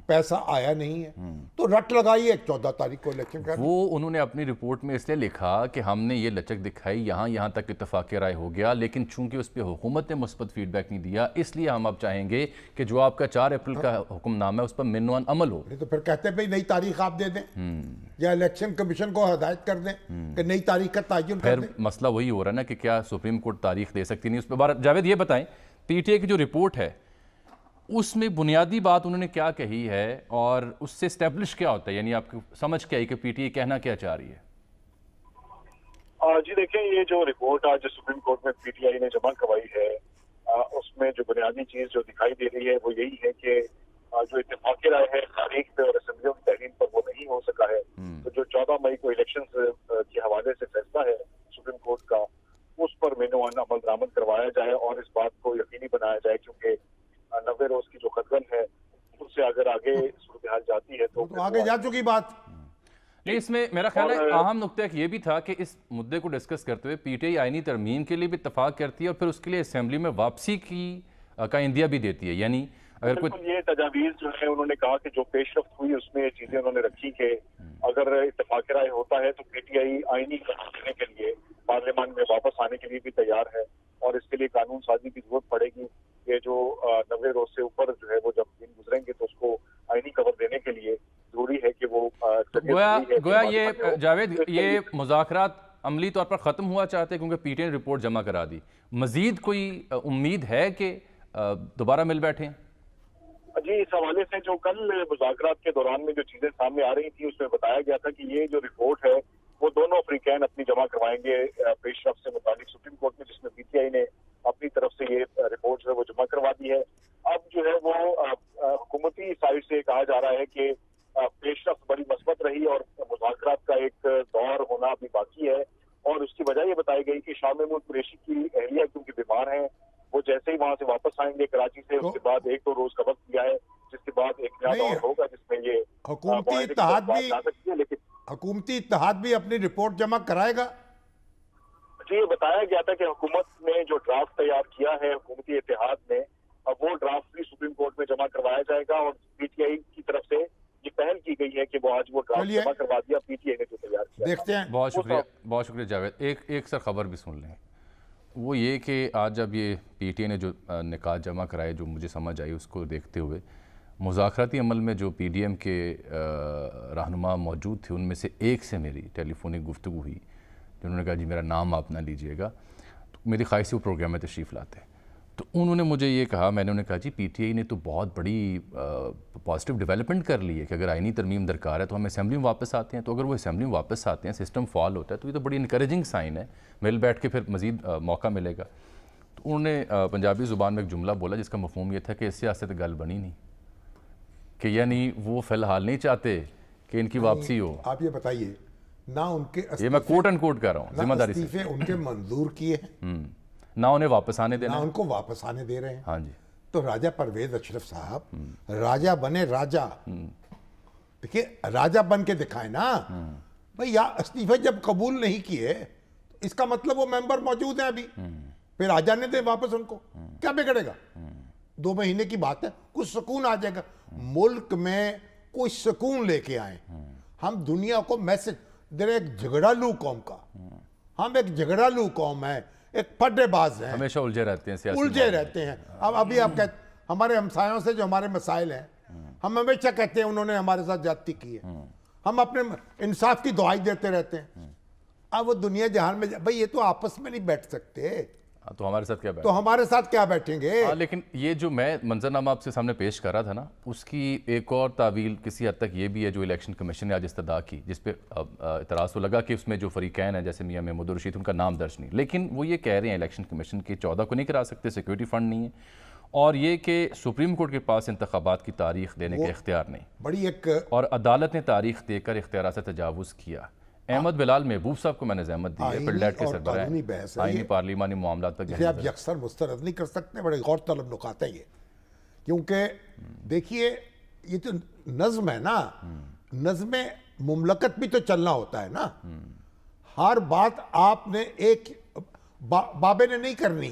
پیسہ آیا نہیں ہے تو رٹ لگائیے 14 تاریخ کو الیکشن کریں. وہ انہوں نے اپنی رپورٹ میں اس لیے لکھا کہ ہم نے یہ لچک دکھائی یہاں تک اتفاق رائے ہو گیا، لیکن چونکہ اس پہ حکومت نے مثبت فیڈ بیک نہیں دیا، اس لیے ہم اب چاہیں گے کہ جو آپ کا 4 اپریل کا حکم نامہ ہے اس پر منوان عمل ہو. تو پھر کہتے ہیں بھئی نئی تاریخ آپ دے دیں یا الیکشن کمیشن کو ہدایت کر دیں کہ نئی تاریخ کا تعین کر پھر دیں. مسئلہ وہی ہو رہا ہے نا کہ کیا سپریم کورٹ تاریخ دے سکتی نہیں اس پہ. جاوید یہ بتائیں پی ٹی آئی کی جو رپورٹ ہے اس میں بنیادی بات انہوں نے کیا کہی ہے اور اس سے اسٹیبلش کیا ہوتا ہے، یعنی آپ کو سمجھ کیا ہے کہ پی ٹی آئی کہنا کیا چاہ رہی ہے؟ جی دیکھیں، یہ جو رپورٹ آج سپریم کورٹ میں پی ٹی آئی نے جمع کروائی ہے اس میں جو بنیادی چیز جو دکھائی دے رہی ہے وہ یہی ہے کہ جو اتفاق رائے ہے تاریخ پہ اور اسمبلیوں کی تحریر پر وہ نہیں ہو سکا ہے. تو جو 14 مئی کو الیکشن کے حوالے سے فیصلہ ہے سپریم کورٹ کا اس پر منوان عمل درآمد کروایا جائے اور اس بات کو یقینی بنایا جائے، کیونکہ 90 روز کی جو قدغن ہے اس سے اگر آگے صورتحال جاتی ہے تو آگے جا چکی بات. نہیں، اس میں میرا خیال ہے اہم نقطہ یہ بھی تھا کہ اس مدعے کو ڈسکس کرتے ہوئے پی ٹی آئی آئینی ترمیم کے لیے بھی اتفاق کرتی ہے اور پھر اس کے لیے اسمبلی میں واپسی کا عندیہ بھی دیتی ہے. یعنی اگر بالکل یہ تجاویز جو ہے انہوں نے کہا کہ جو پیش رفت ہوئی اس میں یہ چیزیں انہوں نے رکھی کہ اگر اتفاق رائے ہوتا ہے تو پی ٹی آئی آئینی قرار دینے کے لیے پارلیمان میں واپس آنے کے لیے بھی تیار ہے اور اس کے لیے قانون سازی کی ضرورت پڑے گی. یہ جو 90 روز سے اوپر جو ہے وہ جب دن گزریں گے تو اس کو آئینی کور دینے کے لیے ضروری ہے کہ وہ گویا یہ جاوید یہ مذاکرات عملی طور پر ختم ہوا چاہتے ہیں کیونکہ پی ٹی آئی نے رپورٹ جمع کرا دی. مزید کوئی امید ہے کہ دوبارہ مل بیٹھیں؟ جی، اس حوالے سے جو کل مذاکرات کے دوران میں جو چیزیں سامنے آ رہی تھیں اس میں بتایا گیا تھا کہ یہ جو رپورٹ ہے وہ دونوں فریقین اپنی جمع کروائیں گے پیش رفت سے متعلق سپریم کورٹ میں، جس میں پی ٹی آئی نے اپنی طرف سے یہ رپورٹ جو ہے وہ جمع کروا دی ہے. اب جو ہے وہ حکومتی سائڈ سے کہا جا رہا ہے کہ پیش رفت بڑی مثبت رہی اور مذاکرات کا ایک دور ہونا ابھی باقی ہے اور اس کی وجہ یہ بتائی گئی کہ شاہ محمود قریشی کی اہلیہ کیونکہ بیمار ہیں وہ جیسے ہی وہاں سے واپس آئیں گے کراچی سے اس کے بعد 1-2 روز کا وقت دیا ہے جس کے بعد ایک نیا دور ہوگا جس میں یہ حکومتی اتحاد بھی اپنی رپورٹ جمع کرائے گا. جی، یہ بتایا گیا تھا کہ حکومت نے جو ڈرافٹ تیار کیا ہے حکومتی اتحاد نے وہ ڈرافٹ بھی سپریم کورٹ میں جمع کروایا جائے گا اور پی ٹی آئی کی طرف سے یہ پہل کی گئی ہے کہ وہ آج وہ ڈرافٹ جمع کروا دیا پی ٹی آئی نے جو تیار کیا. دیکھتے ہیں. بہت شکریہ جاوید. ایک سر خبر بھی سن لیں، وہ یہ کہ آج جب یہ پی ٹی آئی نے جو نکات جمع کرائے جو مجھے سمجھ آئی اس کو دیکھتے ہوئے مذاکراتی عمل میں جو پی ڈی ایم کے رہنما موجود تھے ان میں سے ایک سے میری ٹیلی فونک گفتگو ہوئی جنہوں نے کہا جی میرا نام آپ نہ لیجئے گا، تو میری خواہش سے وہ پروگرام میں تشریف لاتے. تو انہوں نے مجھے یہ کہا، میں نے انہیں کہا جی پی ٹی آئی نے تو بہت بڑی پازیٹیو ڈیولپمنٹ کر لی ہے کہ اگر آئینی ترمیم درکار ہے تو ہم اسمبلی میں واپس آتے ہیں. تو اگر وہ اسمبلی میں واپس آتے ہیں سسٹم فعال ہوتا ہے تو یہ تو بڑی انکریجنگ سائن ہے، مل بیٹھ کے پھر مزید موقع ملے گا. تو انہوں نے پنجابی زبان میں ایک جملہ بولا جس کا مفہوم یہ تھا کہ اس سیاست گل بنی نہیں، کہ یعنی وہ فی الحال نہیں چاہتے کہ ان کی واپسی ہو. آپ یہ بتائیے نہ ان کے یہ میں کوٹ اینڈ کوٹ کر رہا ہوں ذمہ داری سے، استعفے ان کے منظور کیے ہیں نہ انہیں واپس آنے دینا، نہ ان کو واپس آنے دے رہے ہیں. ہاں جی. تو راجہ پرویز اشرف صاحب راجہ بنے راجہ، دیکھیے راجہ بن کے دکھائیں نا بھئی. یا استعفے جب قبول نہیں کیے اس کا مطلب وہ ممبر موجود ہیں ابھی، پھر آ جانے دیں واپس ان کو، کیا بگڑے گا؟ 2 مہینے کی بات ہے، کچھ سکون آ جائے گا. ملک میں کوئی سکون لے کے آئیں. ہم دنیا کو میسج دے رہے ایک جھگڑالو قوم کا، ہم ایک جھگڑالو قوم ہے، ایک پھڈے باز ہیں، ہمیشہ الجھے رہتے ہیں سیاسی الجھے رہتے ہیں. اب ابھی آپ کہتے ہمارے ہمسایوں سے جو ہمارے مسائل ہیں ہم ہمیشہ کہتے ہیں انہوں نے ہمارے ساتھ زیادتی کی ہے، ہم اپنے انصاف کی دعائی دیتے رہتے ہیں. اب وہ دنیا جہان میں بھئی یہ تو آپس میں نہیں بیٹھ سکتے تو ہمارے ساتھ کیا تو ہمارے ساتھ کیا بیٹھیں گے؟ لیکن یہ جو میں منظرنامہ آپ سے سامنے پیش کر رہا تھا نا اس کی ایک اور تعویل کسی حد تک یہ بھی ہے جو الیکشن کمیشن نے آج استدعا کی، جس پہ اعتراض تو لگا کہ اس میں جو فریقین ہیں جیسے میاں محمود الرشید ان کا نام درج نہیں، لیکن وہ یہ کہہ رہے ہیں الیکشن کمیشن کے 14 کو نہیں کرا سکتے، سیکیورٹی فنڈ نہیں ہے، اور یہ کہ سپریم کورٹ کے پاس انتخابات کی تاریخ دینے کے اختیار نہیں، بڑی ایک اور عدالت نے تاریخ دے کر اختیارات سے تجاوز کیا. احمد بلال محبوب صاحب کو میں نے زحمت دی ہے، پلڈیٹ کے سربراہ آئینی پارلیمانی معاملات پر جسے آپ یکسر مسترد نہیں کر سکتے. بڑے غور طلب نکات ہے یہ، کیونکہ دیکھیے یہ تو نظم ہے نا، نظم مملکت بھی تو چلنا ہوتا ہے نا. ہر بات آپ نے ایک بابے نے نہیں کرنی.